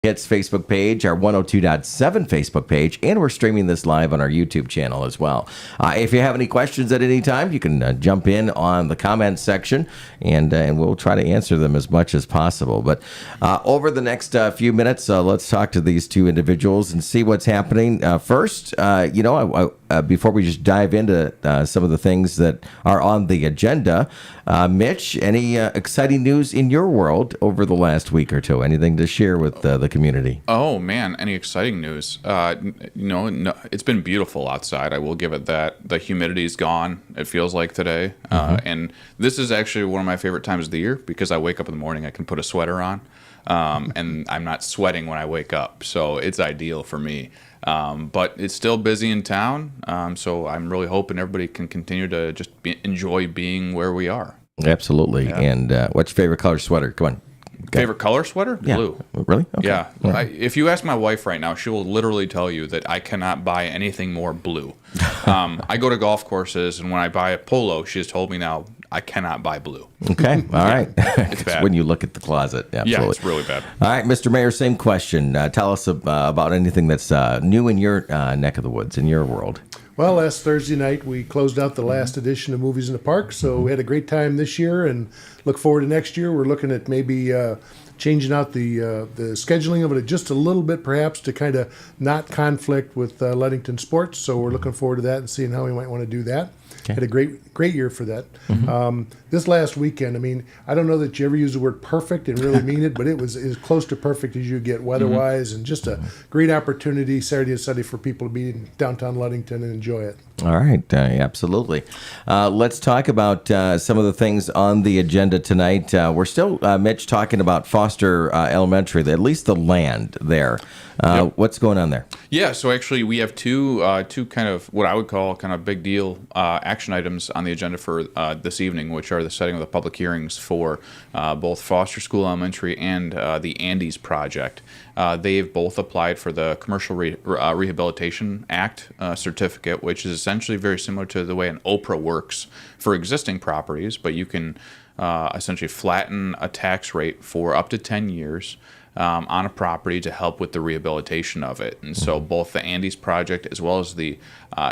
Hits Facebook page, our 102.7 Facebook page, and we're streaming this live on our YouTube channel as well. If you have any questions at any time, you can jump in on the comments section, and we'll try to answer them as much as possible. But over the next few minutes, let's talk to these two individuals and see what's happening. First, before we just dive into some of the things that are on the agenda, Mitch, any exciting news in your world over the last week or two? Anything to share with the community? Oh man, any exciting news? No, it's been beautiful outside. I will give it that. The humidity's gone. It feels like today, and this is actually one of my favorite times of the year because I wake up in the morning, I can put a sweater on, and I'm not sweating when I wake up, so it's ideal for me. But it's still busy in town, so I'm really hoping everybody can continue to just enjoy being where we are. Absolutely. Yeah. And what's your favorite color sweater? Come on. Favorite color sweater? Yeah. Blue. Really? Okay. Yeah. Right. If you ask my wife right now, she will literally tell you that I cannot buy anything more blue. I go to golf courses, and when I buy a polo, she has told me now I cannot buy blue. Okay. All right. It's bad. When you look at the closet. Absolutely. Yeah, it's really bad. All right, Mr. Mayor, same question. Tell us about anything that's new in your neck of the woods, in your world. Well, last Thursday night, we closed out the last edition of Movies in the Park, so we had a great time this year and look forward to next year. We're looking at maybe changing out the scheduling of it just a little bit, perhaps, to kind of not conflict with Ludington sports, so we're looking forward to that and seeing how we might want to do that. Okay. Had a great year for that. This last weekend, I mean, I don't know that you ever use the word perfect and really mean it, but it was as close to perfect as you get weather-wise, and just a great opportunity Saturday and Sunday for people to be in downtown Ludington and enjoy it. All right, absolutely. Let's talk about some of the things on the agenda tonight. We're still, Mitch, talking about Foster Elementary, at least the land there. Yep. What's going on there? Yeah, so actually we have two kind of what I would call kind of big deal action items on the agenda for this evening, which are the setting of the public hearings for both Foster School Elementary and the Andes project. They've both applied for the Commercial Rehabilitation Act certificate, which is essentially very similar to the way an OPRA works for existing properties, but you can essentially flatten a tax rate for up to 10 years on a property to help with the rehabilitation of it. And so both the Andes project as well as the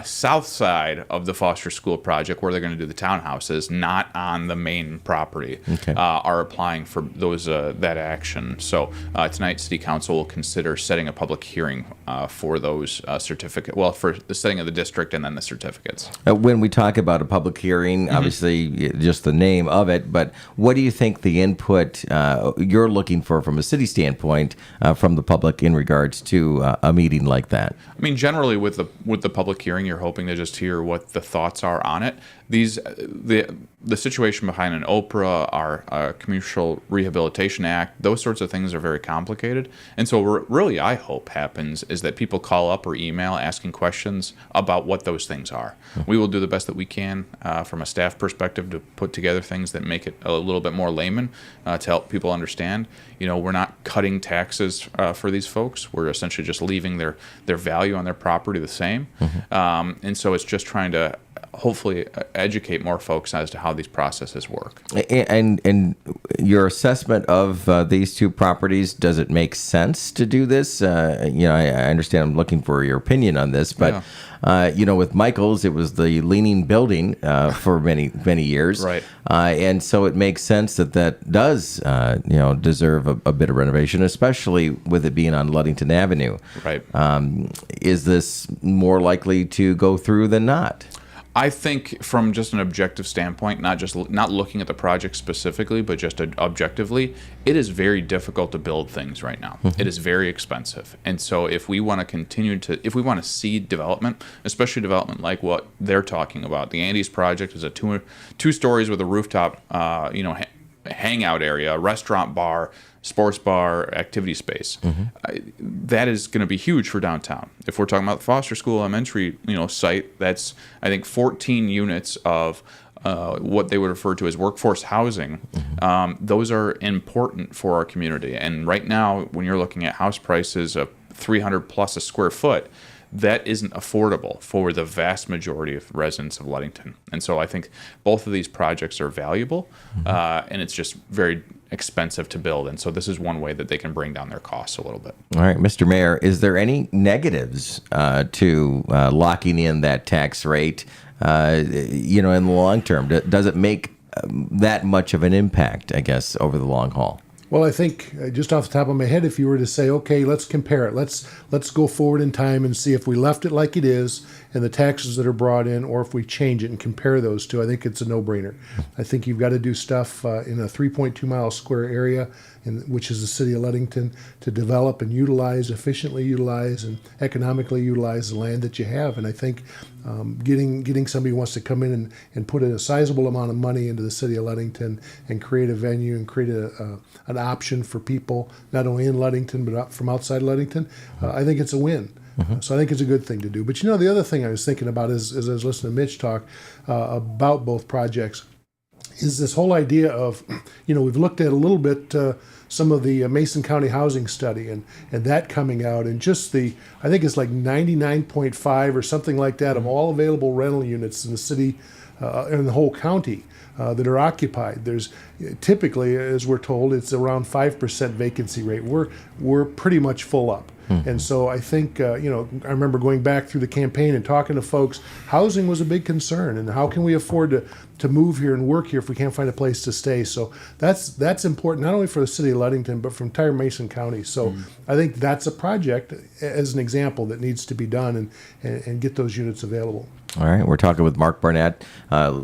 south side of the Foster School project, where they're going to do the townhouses, not on the main property, are applying for those that action. So tonight, City Council will consider setting a public hearing for those certificate. Well, for the setting of the district and then the certificates. When we talk about a public hearing, obviously just the name of it, but what do you think the input you're looking for from a city standpoint from the public in regards to a meeting like that? I mean, generally with the public hearing, you're hoping to just hear what the thoughts are on it. The situation behind an OPRA, our Commercial Rehabilitation Act, those sorts of things are very complicated. And so really I hope happens is that people call up or email asking questions about what those things are. We will do the best that we can from a staff perspective to put together things that make it a little bit more layman to help people understand. You know, we're not cutting taxes for these folks. We're essentially just leaving their value on their property the same. And so it's just trying to hopefully educate more folks as to how these processes work. And your assessment of these two properties, does it make sense to do this? I understand I'm looking for your opinion on this, but with Michael's, it was the leaning building for many, many years. Right. And so it makes sense that does, deserve a bit of renovation, especially with it being on Ludington Avenue. Right. Is this more likely to go through than not? I think from just an objective standpoint, not looking at the project specifically, but just objectively, it is very difficult to build things right now. It is very expensive. And so if we want to see development, especially development like what they're talking about, the Andes project is a two stories with a rooftop, hangout area, a restaurant, bar, sports bar, activity space. That is going to be huge for downtown. If we're talking about the Foster School Elementary, site, that's I think 14 units of what they would refer to as workforce housing. Those are important for our community. And right now, when you're looking at house prices of $300 plus a square foot, that isn't affordable for the vast majority of residents of Ludington. And so I think both of these projects are valuable, and it's just very expensive to build. And so this is one way that they can bring down their costs a little bit. All right, Mr. Mayor, is there any negatives to locking in that tax rate, in the long term? Does it make that much of an impact, I guess, over the long haul? Well, I think just off the top of my head, if you were to say, okay, let's compare it. Let's go forward in time and see if we left it like it is and the taxes that are brought in, or if we change it and compare those two. I think it's a no-brainer. I think you've got to do stuff in a 3.2 mile square area, which is the city of Ludington, to develop and efficiently utilize and economically utilize the land that you have. And I think getting somebody who wants to come in and put a sizable amount of money into the city of Ludington and create a venue and create an option for people, not only in Ludington, but from outside Ludington, I think it's a win. So I think it's a good thing to do. But the other thing I was thinking about is, as I was listening to Mitch talk about both projects, is this whole idea of, we've looked at a little bit some of the Mason County housing study and that coming out, and just I think it's like 99.5 or something like that of all available rental units in the city in the whole county that are occupied. There's typically, as we're told, it's around 5% vacancy rate. We're pretty much full up. And so I think, I remember going back through the campaign and talking to folks, housing was a big concern, and how can we afford to move here and work here if we can't find a place to stay? So that's important, not only for the city of Ludington, but for entire Mason County. So I think that's a project, as an example, that needs to be done and get those units available. All right, we're talking with Mark Barnett,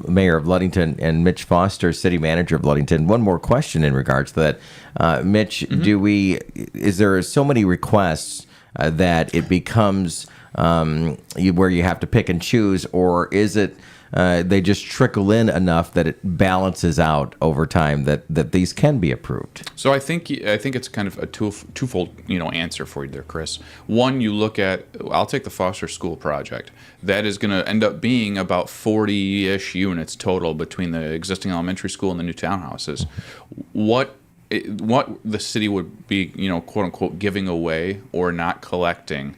Mayor of Ludington, and Mitch Foster, City Manager of Ludington. One more question in regards to that, Mitch. Is there so many requests that it becomes where you have to pick and choose, or is it they just trickle in enough that it balances out over time that these can be approved? So I think it's kind of a twofold answer for you there, Chris. One, you look at, I'll take the Foster School project. That is going to end up being about 40-ish units total between the existing elementary school and the new townhouses. What the city would be, quote unquote, giving away or not collecting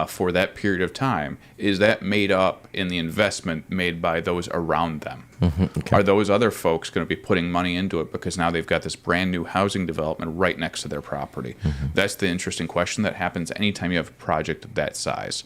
for that period of time, is that made up in the investment made by those around them? Okay. Are those other folks going to be putting money into it because now they've got this brand new housing development right next to their property? That's the interesting question that happens anytime you have a project of that size.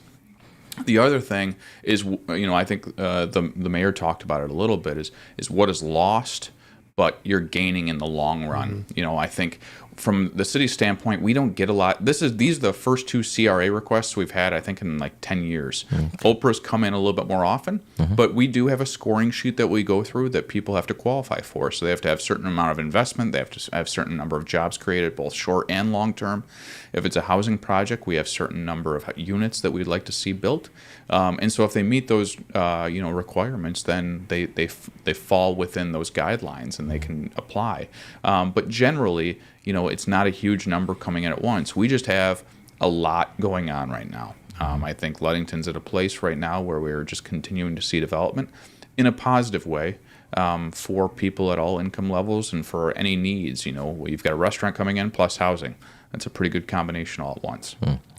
The other thing is, I think the mayor talked about it a little bit, is what is lost, but you're gaining in the long run. I think from the city's standpoint, we don't get a lot. These are the first two CRA requests we've had, I think, in like 10 years. Oprah's come in a little bit more often, but we do have a scoring sheet that we go through that people have to qualify for. So they have to have a certain amount of investment. They have to have a certain number of jobs created, both short and long term. If it's a housing project, we have a certain number of units that we'd like to see built. And so if they meet those, requirements, then they fall within those guidelines and they can apply. But generally, it's not a huge number coming in at once. We just have a lot going on right now. I think Ludington's at a place right now where we're just continuing to see development in a positive way for people at all income levels and for any needs. You've got a restaurant coming in plus housing. That's a pretty good combination all at once.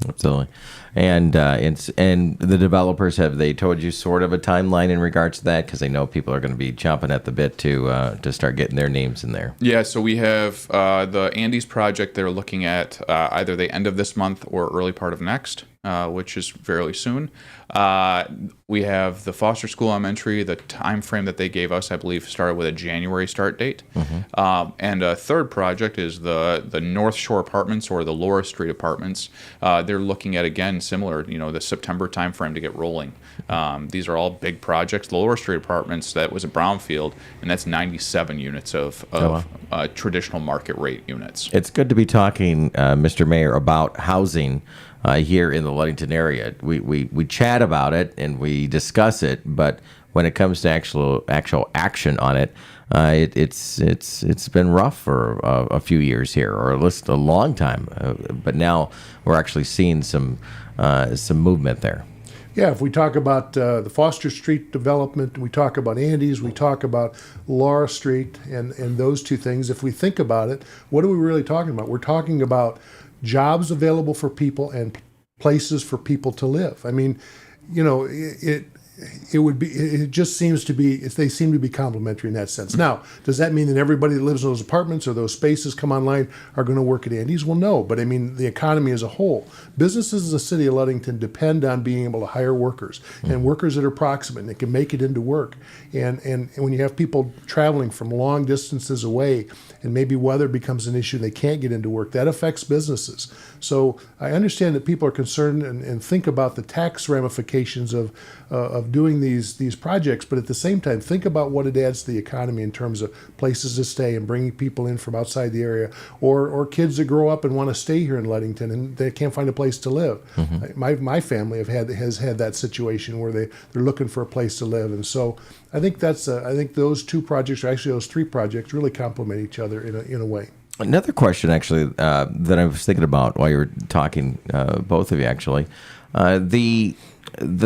Absolutely. And the developers, have they told you sort of a timeline in regards to that? Because they know people are going to be chomping at the bit to start getting their names in there. Yeah, so we have the Andes project they're looking at either the end of this month or early part of next, which is fairly soon. We have the Foster School Elementary. The time frame that they gave us, I believe, started with a January start date. And a third project is the North Shore Apartments or the Laura Street Apartments. They're looking at, again, similar, the September time frame to get rolling. These are all big projects. The Laura Street Apartments, that was a brownfield, and that's 97 units of traditional market rate units. It's good to be talking, Mr. Mayor, about housing here in the Ludington area. We chat about it and we discuss it, but when it comes to actual action on it, it's been rough for a few years here, or at least a long time. But now we're actually seeing some movement there. Yeah, if we talk about the Foster Street development, we talk about Andes, we talk about Laura Street, and those two things. If we think about it, what are we really talking about? We're talking about jobs available for people and places for people to live. I mean, it just seems to be, they seem to be complementary in that sense. Now, does that mean that everybody that lives in those apartments or those spaces come online are going to work at Andy's? Well, no, but I mean, the economy as a whole, businesses in the city of Ludington depend on being able to hire workers and workers that are proximate and that can make it into work. And when you have people traveling from long distances away and maybe weather becomes an issue and they can't get into work, that affects businesses. So I understand that people are concerned and think about the tax ramifications of doing these projects, but at the same time, think about what it adds to the economy in terms of places to stay and bringing people in from outside the area, or kids that grow up and want to stay here in Ludington and they can't find a place to live. My family has had that situation where they're looking for a place to live, and so I think those two projects, or actually those three projects, really complement each other in a way. Another question, actually, that I was thinking about while you were talking, both of you, actually, the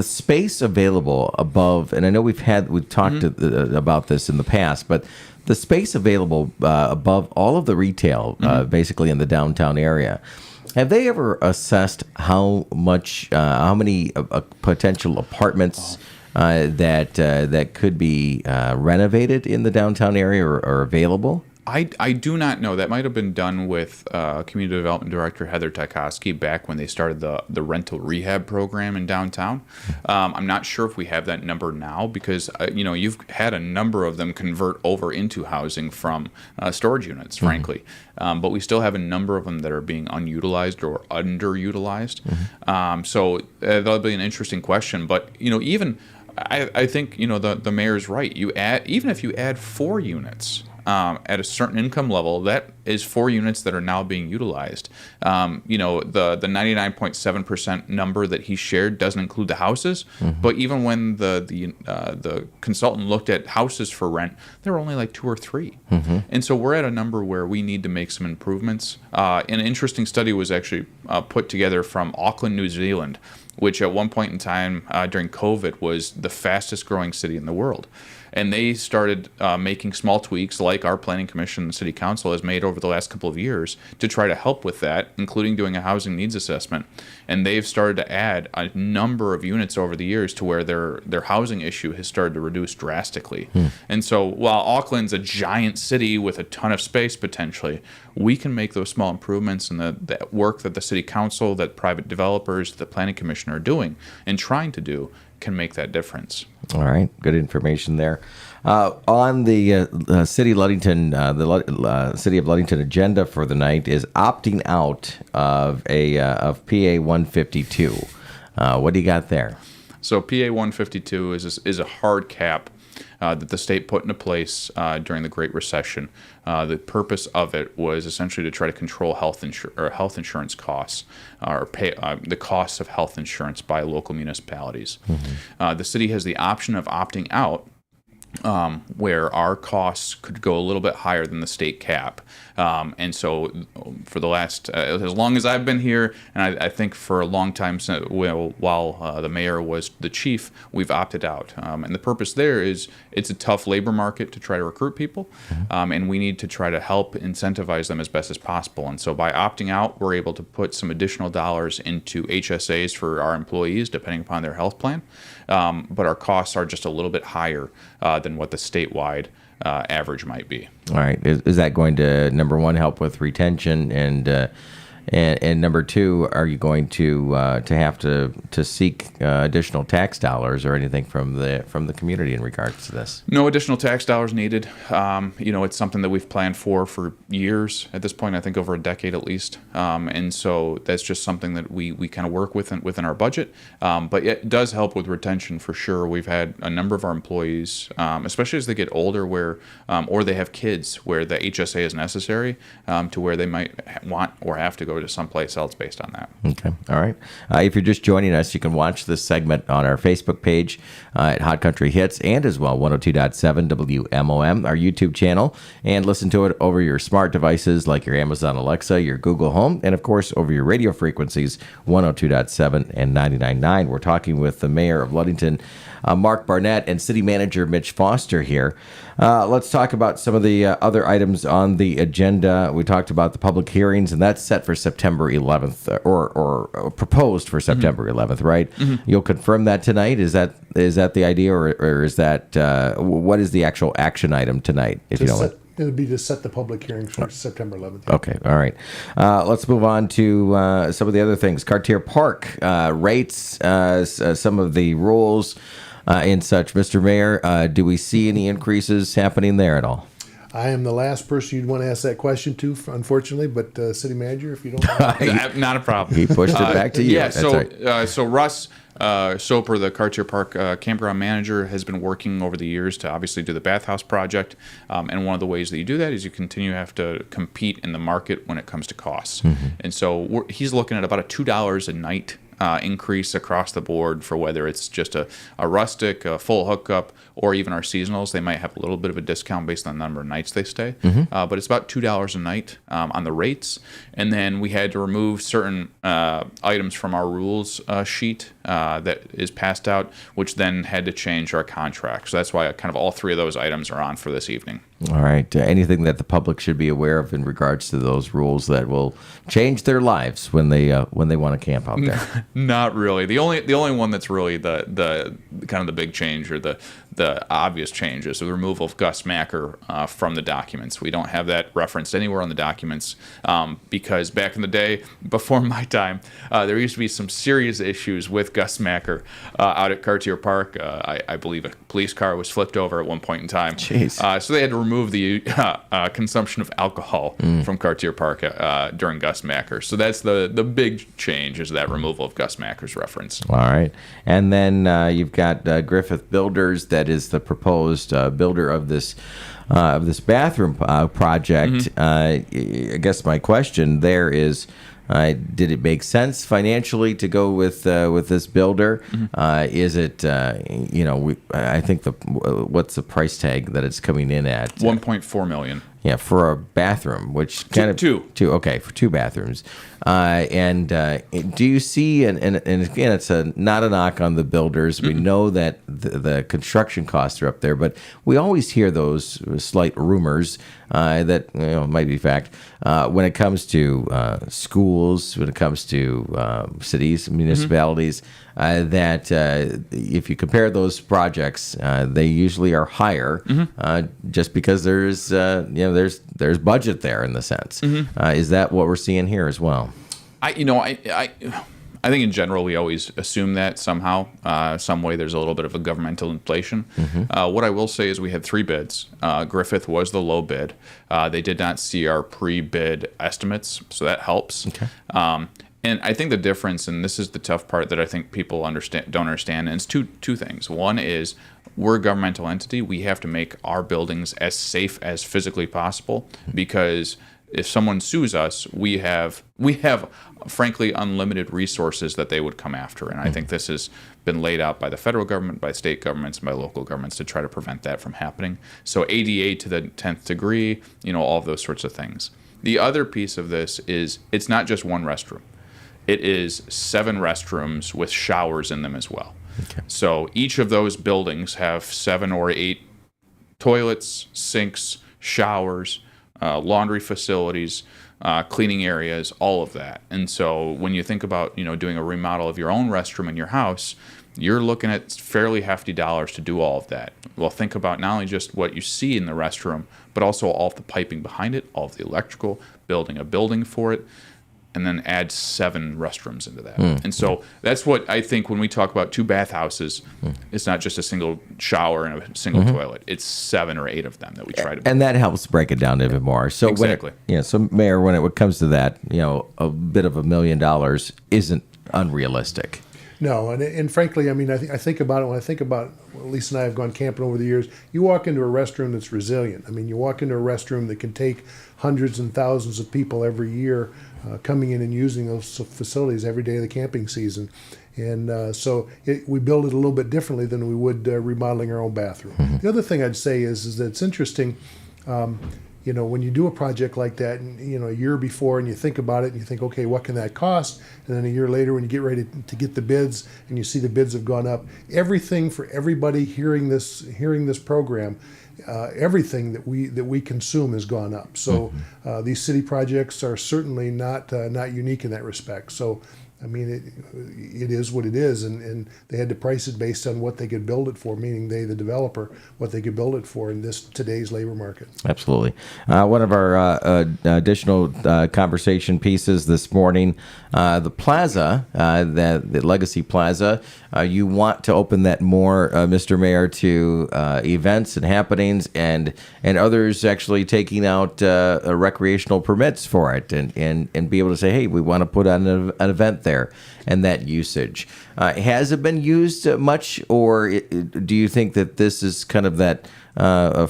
space available above, and I know we've talked about this in the past, but the space available above all of the retail, basically in the downtown area. Have they ever assessed how many potential apartments that could be renovated in the downtown area or are available? I do not know. That might have been done with Community Development Director Heather Tchaikovsky back when they started the rental rehab program in downtown. I'm not sure if we have that number now because, you've had a number of them convert over into housing from storage units, frankly. But we still have a number of them that are being unutilized or underutilized. So that'll be an interesting question. But, even I think, the mayor's right. Even if you add 4 units, at a certain income level, that is 4 units that are now being utilized. The 99.7% number that he shared doesn't include the houses, but even when the consultant looked at houses for rent, there were only like 2 or 3. And so we're at a number where we need to make some improvements. An interesting study was actually put together from Auckland, New Zealand, which at one point in time during COVID was the fastest growing city in the world. And they started making small tweaks like our Planning Commission and City Council has made over the last couple of years to try to help with that, including doing a housing needs assessment. And they've started to add a number of units over the years to where their housing issue has started to reduce drastically. And so while Auckland's a giant city with a ton of space potentially, we can make those small improvements in the work that the City Council, that private developers, the Planning Commission are doing and trying to do can make that difference. All right, good information there. On the City of Ludington agenda for the night is opting out of PA 152. What do you got there? So PA 152 is a hard cap that the state put into place during the Great Recession. The purpose of it was essentially to try to control health insurance costs, or pay the costs of health insurance by local municipalities. The city has the option of opting out, where our costs could go a little bit higher than the state cap. And so for the last, as long as I've been here, and I think for a long time while the mayor was the chief, we've opted out. And the purpose there is it's a tough labor market to try to recruit people, and we need to try to help incentivize them as best as possible. And so by opting out, we're able to put some additional dollars into HSAs for our employees, depending upon their health plan. But our costs are just a little bit higher than what the statewide average might be. All right. Is that going to, number one, help with retention, and number two, are you going to have to seek additional tax dollars or anything from the community in regards to this? No additional tax dollars needed. It's something that we've planned for years at this point. I think over a decade at least. And so that's just something that we kind of work within our budget. But it does help with retention for sure. We've had a number of our employees, especially as they get older, or they have kids where the HSA is necessary, to where they might want or have to go to someplace else based on that. Okay. All right. If you're just joining us, you can watch this segment on our Facebook page at Hot Country Hits, and as well 102.7 WMOM, our YouTube channel, and listen to it over your smart devices like your Amazon Alexa, your Google Home, and of course over your radio frequencies 102.7 and 99.9. We're talking with the mayor of Ludington, Mark Barnett, and city manager Mitch Foster here. Let's talk about some of the other items on the agenda. We talked about the public hearings, and that's set for September 11th, or proposed for September 11th, right? You'll confirm that tonight. Is that the idea, or is that what is the actual action item tonight? If you don't mind. It would be to set the public hearing for September 11th. Okay, all right. Let's move on to some of the other things. Cartier Park rates, some of the rules and such. Mr. Mayor, do we see any increases happening there at all? I am the last person you'd want to ask that question to, unfortunately, but City Manager, if you don't mind. Not a problem. He pushed it back to you. Yeah, That's right. so Russ Soper, the Cartier Park campground manager, has been working over the years to obviously do the bathhouse project. And one of the ways that you do that is you continue to have to compete in the market when it comes to costs. And so he's looking at about a $2 a night increase across the board for whether it's just a rustic, a full hookup, or even our seasonals. They might have a little bit of a discount based on the number of nights they stay. But it's about $2 a night on the rates. And then we had to remove certain items from our rules sheet that is passed out, which then had to change our contract. So that's why kind of all three of those items are on for this evening. All right. Anything that the public should be aware of in regards to those rules that will change their lives when they want to camp out there? Not really. The only one that's really the kind of the big change, or the obvious change, is the removal of Gus Macker from the documents. We don't have that referenced anywhere on the documents because back in the day, before my time, there used to be some serious issues with Gus Macker out at Cartier Park. I believe a police car was flipped over at one point in time. Jeez. So they had to remove the consumption of alcohol from Cartier Park during Gus Macker. So that's the big change, is that removal of Gus Macker's reference. All right. And then you've got Griffith Builders, that is the proposed builder of this bathroom project. I guess my question there is, did it make sense financially to go with this builder? Is it I think what's the price tag that it's coming in at? $1.4 million. Yeah, for a bathroom, which kind of two. Okay, for two bathrooms. And do you see? And again, it's not a knock on the builders. We know that the construction costs are up there, but we always hear those slight rumors that might be fact when it comes to schools, when it comes to cities, municipalities. That if you compare those projects, they usually are higher, just because there's budget there in the sense. Is that what we're seeing here as well? I think in general we always assume that somehow, some way, there's a little bit of a governmental inflation. What I will say is we had three bids. Griffith was the low bid. They did not see our pre-bid estimates, so that helps. Okay. And I think the difference, and this is the tough part that I think people don't understand, and it's two things. One is we're a governmental entity. We have to make our buildings as safe as physically possible, because if someone sues us, we have frankly unlimited resources that they would come after. And I think this has been laid out by the federal government, by state governments, and by local governments to try to prevent that from happening. So ADA to the 10th degree, all of those sorts of things. The other piece of this is it's not just one restroom. It is 7 restrooms with showers in them as well. Okay. So each of those buildings have 7 or 8 toilets, sinks, showers, laundry facilities, cleaning areas, all of that. And so when you think about doing a remodel of your own restroom in your house, you're looking at fairly hefty dollars to do all of that. Well, think about not only just what you see in the restroom, but also all of the piping behind it, all of the electrical, building a building for it, and then add 7 restrooms into that. And so that's what I think when we talk about 2 bathhouses, it's not just a single shower and a single toilet. It's 7 or 8 of them that we try to. And that helps break it down a bit more. So exactly. So Mayor, when it comes to that, a bit of $1 million isn't unrealistic. No, and frankly, I mean, I think about it when I think about, Lisa and I have gone camping over the years. You walk into a restroom that's resilient. I mean, you walk into a restroom that can take hundreds and thousands of people every year coming in and using those facilities every day of the camping season. And so we build it a little bit differently than we would remodeling our own bathroom. The other thing I'd say is that it's interesting. when you do a project like that, and a year before, and you think about it, and you think, okay, what can that cost? And then a year later, when you get ready to get the bids, and you see the bids have gone up, everything for everybody hearing this program, everything that we consume has gone up. So these city projects are certainly not unique in that respect. So I mean, it is what it is, and they had to price it based on what they could build it for, meaning they, the developer, what they could build it for in today's labor market. Absolutely. One of our additional conversation pieces this morning, the plaza, the Legacy Plaza, you want to open that more, Mr. Mayor, to events and happenings, and others actually taking out recreational permits for it, and be able to say, hey, we want to put on an event there, and that usage. Has it been used much, or do you think that this is kind of that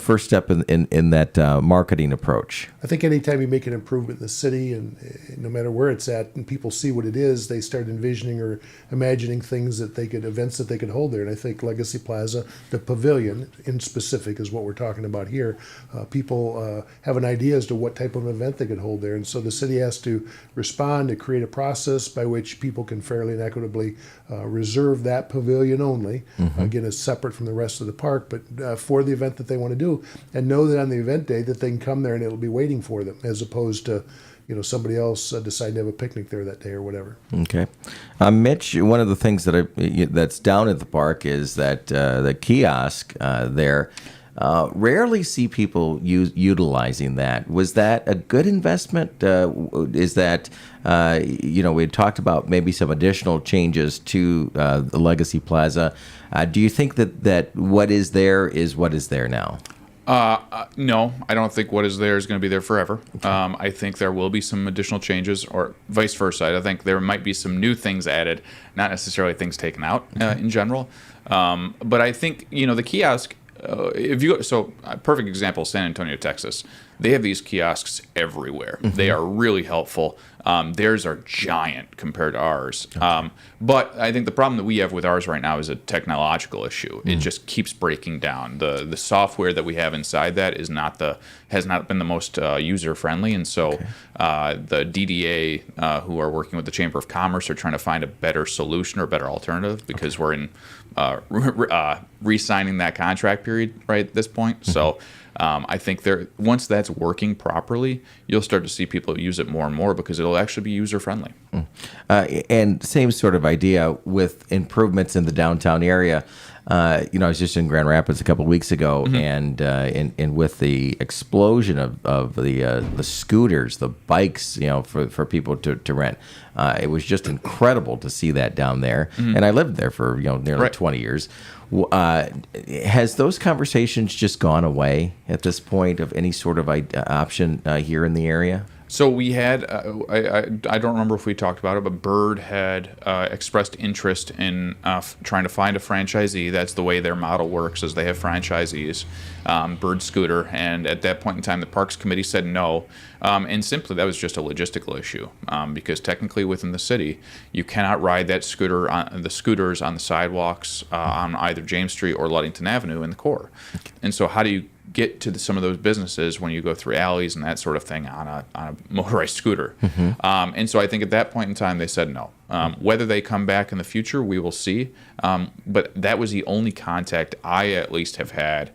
first step in that marketing approach? I think anytime you make an improvement in the city, and no matter where it's at, and people see what it is, they start envisioning or imagining things events that they could hold there. And I think Legacy Plaza, the pavilion in specific, is what we're talking about here. People have an idea as to what type of event they could hold there, and so the city has to respond to create a process by which people can fairly and equitably reserve that pavilion only. Again, it's separate from the rest of the park, but for the event that they want to do, and know that on the event day that they can come there and it'll be waiting for them, as opposed to somebody else deciding to have a picnic there that day or whatever. Okay, Mitch, one of the things that's down at the park is that the kiosk there. Rarely see people utilizing that. Was that a good investment? Is that, we had talked about maybe some additional changes to the Legacy Plaza. Do you think that what is there is what is there now? No, I don't think what is there is going to be there forever. Okay. I think there will be some additional changes, or vice versa. I think there might be some new things added, not necessarily things taken out in general. But I think, the kiosk, if you go, a perfect example, San Antonio, Texas. They have these kiosks everywhere. They are really helpful. Theirs are giant compared to ours. Okay. But I think the problem that we have with ours right now is a technological issue. It just keeps breaking down. The software that we have inside that has not been the most user friendly, and so the DDA, who are working with the Chamber of Commerce, are trying to find a better solution or a better alternative, because we're in re-signing that contract period right at this point. So I think once that's working properly, you'll start to see people use it more and more, because it'll actually be user friendly. And same sort of idea with improvements in the downtown area. I was just in Grand Rapids a couple of weeks ago, and with the explosion of the scooters, the bikes, for people to rent, it was just incredible to see that down there. And I lived there for nearly 20 years. Has those conversations just gone away at this point of any sort of option here in the area? So we had, I don't remember if we talked about it, but Bird had expressed interest in trying to find a franchisee. That's the way their model works, is they have franchisees, Bird Scooter. And at that point in time, the Parks Committee said no. And simply, that was just a logistical issue, because technically within the city, you cannot ride the scooters on the sidewalks on either James Street or Ludington Avenue in the core. And so how do you get to some of those businesses when you go through alleys and that sort of thing on a motorized scooter? And so I think at that point in time, they said no. Whether they come back in the future, we will see. But that was the only contact I at least have had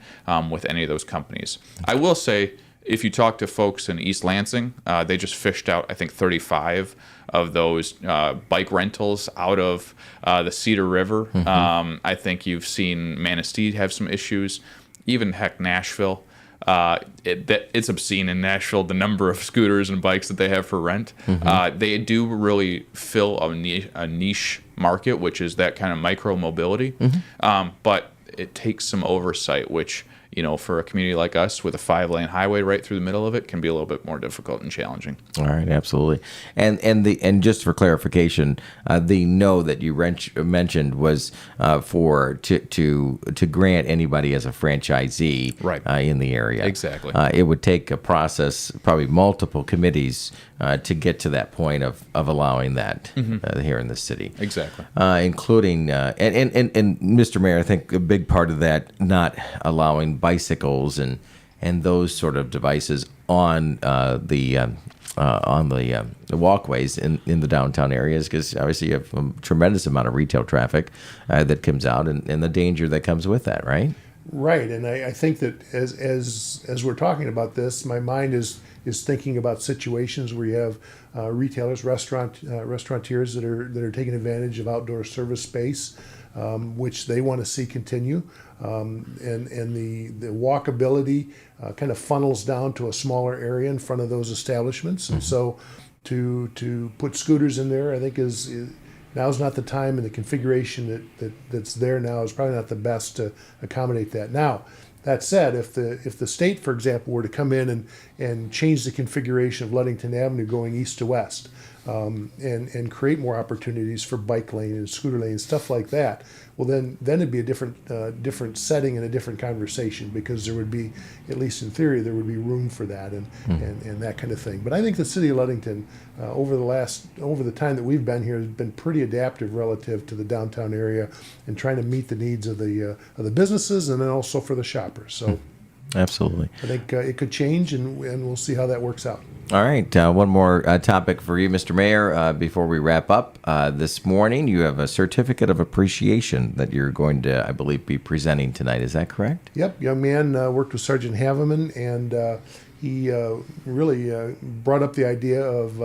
with any of those companies. I will say, if you talk to folks in East Lansing, they just fished out, I think, 35 of those bike rentals out of the Cedar River. I think you've seen Manistee have some issues. Even Nashville. It's obscene in Nashville, the number of scooters and bikes that they have for rent. They do really fill a niche market, which is that kind of micro mobility. But it takes some oversight, which, for a community like us with a 5-lane highway right through the middle of it, can be a little bit more difficult and challenging. All right, absolutely. And just for clarification, the no that you mentioned was to grant anybody as a franchisee in the area. Exactly. It would take a process, probably multiple committees, to get to that point of allowing that here in the city. Exactly. Including and Mr. Mayor, I think a big part of that, not allowing bicycles and and those sort of devices on the walkways in the downtown areas, because obviously you have a tremendous amount of retail traffic that comes out, and the danger that comes with that, right? Right, and I think that as we're talking about this, my mind is thinking about situations where you have retailers, restaurateurs that are taking advantage of outdoor service space, which they want to see continue, and the walkability kind of funnels down to a smaller area in front of those establishments, and so to put scooters in there, I think is now's not the time, and the configuration that's there now is probably not the best to accommodate that. Now, that said, if the state, for example, were to come in and change the configuration of Ludington Avenue going east to west, and create more opportunities for bike lane and scooter lane, stuff like that, well then it'd be a different setting and a different conversation, because there would be, at least in theory, there would be room for that and that kind of thing. But I think the city of Ludington, over the time that we've been here, has been pretty adaptive relative to the downtown area and trying to meet the needs of the businesses, and then also for the shoppers. So absolutely, I think it could change, and we'll see how that works out. All right, one more topic for you, Mr. Mayor, before we wrap up. This morning, you have a certificate of appreciation that you're going to, I believe, be presenting tonight. Is that correct? Yep, young man worked with Sergeant Haveman, and he really brought up the idea of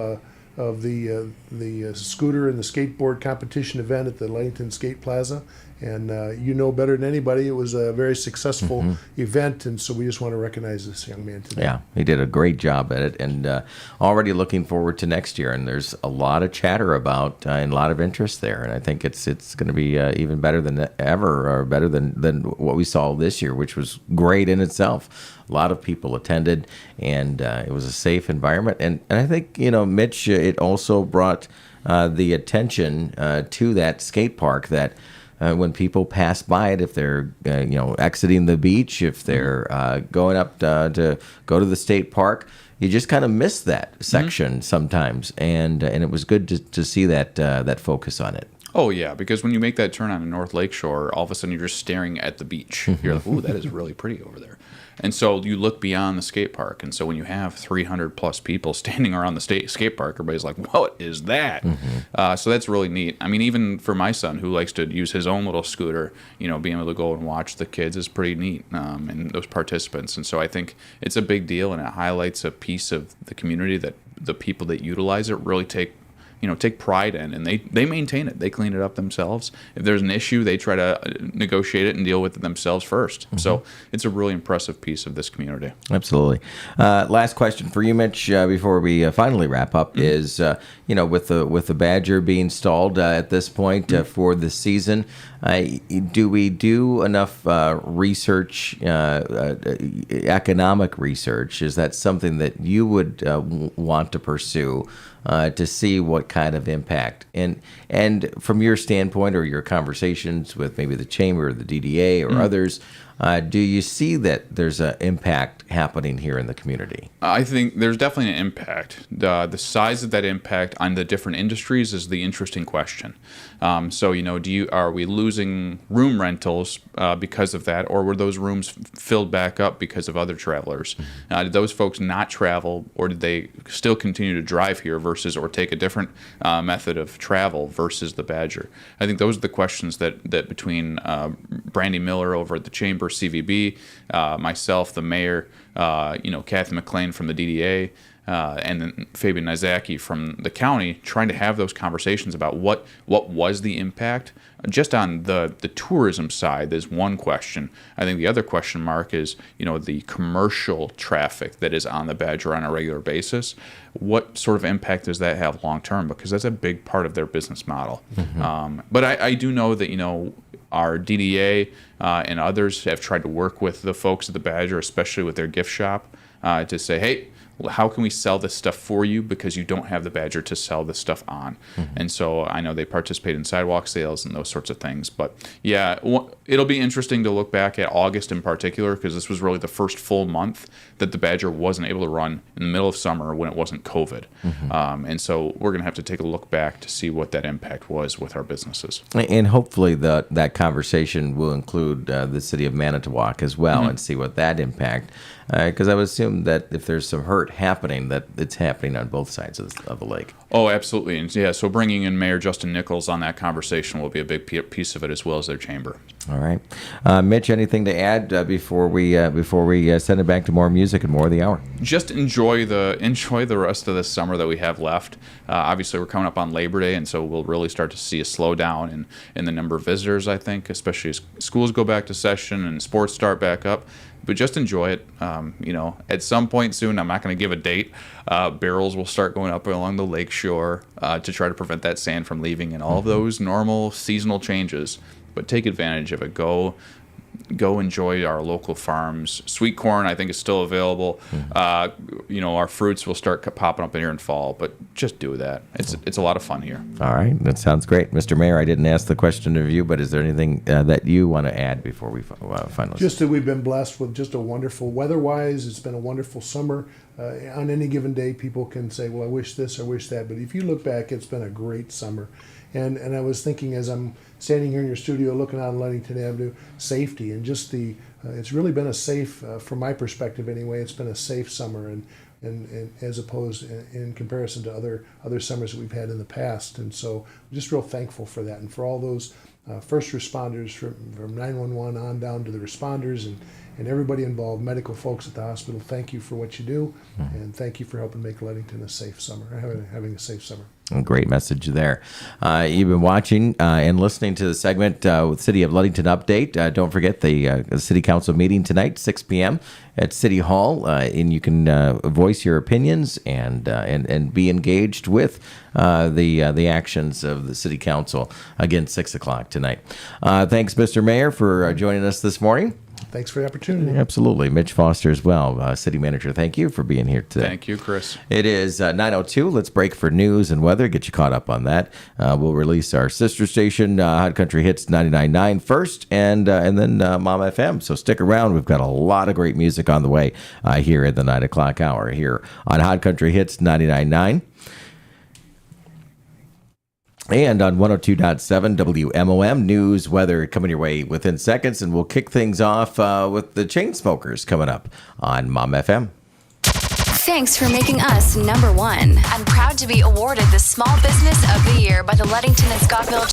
the scooter and the skateboard competition event at the Ludington Skate Plaza. And you know better than anybody, it was a very successful event, and so we just want to recognize this young man today. Yeah, he did a great job at it, and already looking forward to next year. And there's a lot of chatter about and a lot of interest there, and I think it's going to be even better than ever, or better than what we saw this year, which was great in itself. A lot of people attended, and it was a safe environment. And I think, Mitch, it also brought the attention to that skate park that when people pass by it, if they're exiting the beach, if they're going up to go to the state park, you just kind of miss that section sometimes, and it was good to see that focus on it. Oh, yeah, because when you make that turn on the North Lake Shore, all of a sudden you're just staring at the beach. You're like, ooh, that is really pretty over there. And so you look beyond the skate park. And so when you have 300 plus people standing around the skate park, everybody's like, what is that? So that's really neat. I mean, even for my son, who likes to use his own little scooter, being able to go and watch the kids is pretty neat, and those participants. And so I think it's a big deal, and it highlights a piece of the community that the people that utilize it really take pride in, and they maintain it. They clean it up themselves. If there's an issue, they try to negotiate it and deal with it themselves first. So it's a really impressive piece of this community. Absolutely. Last question for you, Mitch, before we finally wrap up is, with the Badger being stalled at this point for the season, do we do enough research, economic research? Is that something that you would want to pursue to see what kind of impact? And from your standpoint or your conversations with maybe the Chamber or the DDA or others, do you see that there's an impact happening here in the community? I think there's definitely an impact. The size of that impact on the different industries is the interesting question. So, are we losing room rentals because of that, or were those rooms filled back up because of other travelers? Did those folks not travel, or did they still continue to drive here or take a different method of travel versus the Badger? I think those are the questions that between Brandy Miller over at the Chamber, CVB, myself, the mayor, Kathy McLean from the DDA, and then Fabian Nizaki from the county, trying to have those conversations about what was the impact. Just on the tourism side, there's one question. I think the other question mark is, the commercial traffic that is on the Badger on a regular basis. What sort of impact does that have long term? Because that's a big part of their business model. But I do know that, our DDA and others have tried to work with the folks at the Badger, especially with their gift shop, to say, hey, how can we sell this stuff for you, because you don't have the Badger to sell this stuff on? And so I know they participate in sidewalk sales and those sorts of things. But yeah, it'll be interesting to look back at August in particular, because this was really the first full month that the Badger wasn't able to run in the middle of summer when it wasn't COVID. And so we're going to have to take a look back to see what that impact was with our businesses. And hopefully that conversation will include the city of Manitowoc as well, and see what that impact Because I would assume that if there's some hurt happening, that it's happening on both sides of the lake. Oh, absolutely. And yeah, so bringing in Mayor Justin Nichols on that conversation will be a big piece of it, as well as their chamber. All right. Mitch, anything to add before we send it back to more music and more of the hour? Just enjoy the rest of the summer that we have left. Obviously, we're coming up on Labor Day, and so we'll really start to see a slowdown in the number of visitors, I think, especially as schools go back to session and sports start back up. But just enjoy it. At some point soon, I'm not going to give a date, barrels will start going up along the lake shore to try to prevent that sand from leaving, and all of those normal seasonal changes. But take advantage of it. Go enjoy our local farms. Sweet corn, I think, is still available. Our fruits will start popping up in here in fall, but just do that. It's a lot of fun here. All right, that sounds great. Mr. Mayor, I didn't ask the question of you, but is there anything that you want to add before we finalize? Just that we've been blessed with just a wonderful weather-wise. It's been a wonderful summer. On any given day, people can say, well, I wish this, I wish that. But if you look back, it's been a great summer. And I was thinking, as I'm standing here in your studio looking out on Ludington Avenue, safety and just it's really been a safe, from my perspective anyway, it's been a safe summer, and as opposed in comparison to other summers that we've had in the past. And so I'm just real thankful for that, and for all those first responders from 911 on down to the responders and everybody involved, medical folks at the hospital. Thank you for what you do, and thank you for helping make Ludington a safe summer, having a safe summer. Great message there. You've been watching and listening to the segment with City of Ludington Update. Don't forget the City Council meeting tonight, 6 p.m. at City Hall, and you can voice your opinions and be engaged with the actions of the City Council. Again, 6 o'clock tonight. Thanks, Mr. Mayor, for joining us this morning. Thanks for the opportunity. Absolutely. Mitch Foster as well, City Manager. Thank you for being here today. Thank you, Chris. It is 9:02. Let's break for news and weather. Get you caught up on that. We'll release our sister station, Hot Country Hits 99.9 first, and then Mom FM. So stick around. We've got a lot of great music on the way here at the 9 o'clock hour here on Hot Country Hits 99.9. And on 102.7 WMOM, news, weather coming your way within seconds. And we'll kick things off with the Chainsmokers coming up on Mom FM. Thanks for making us number one. I'm proud to be awarded the Small Business of the Year by the Ludington and Scottville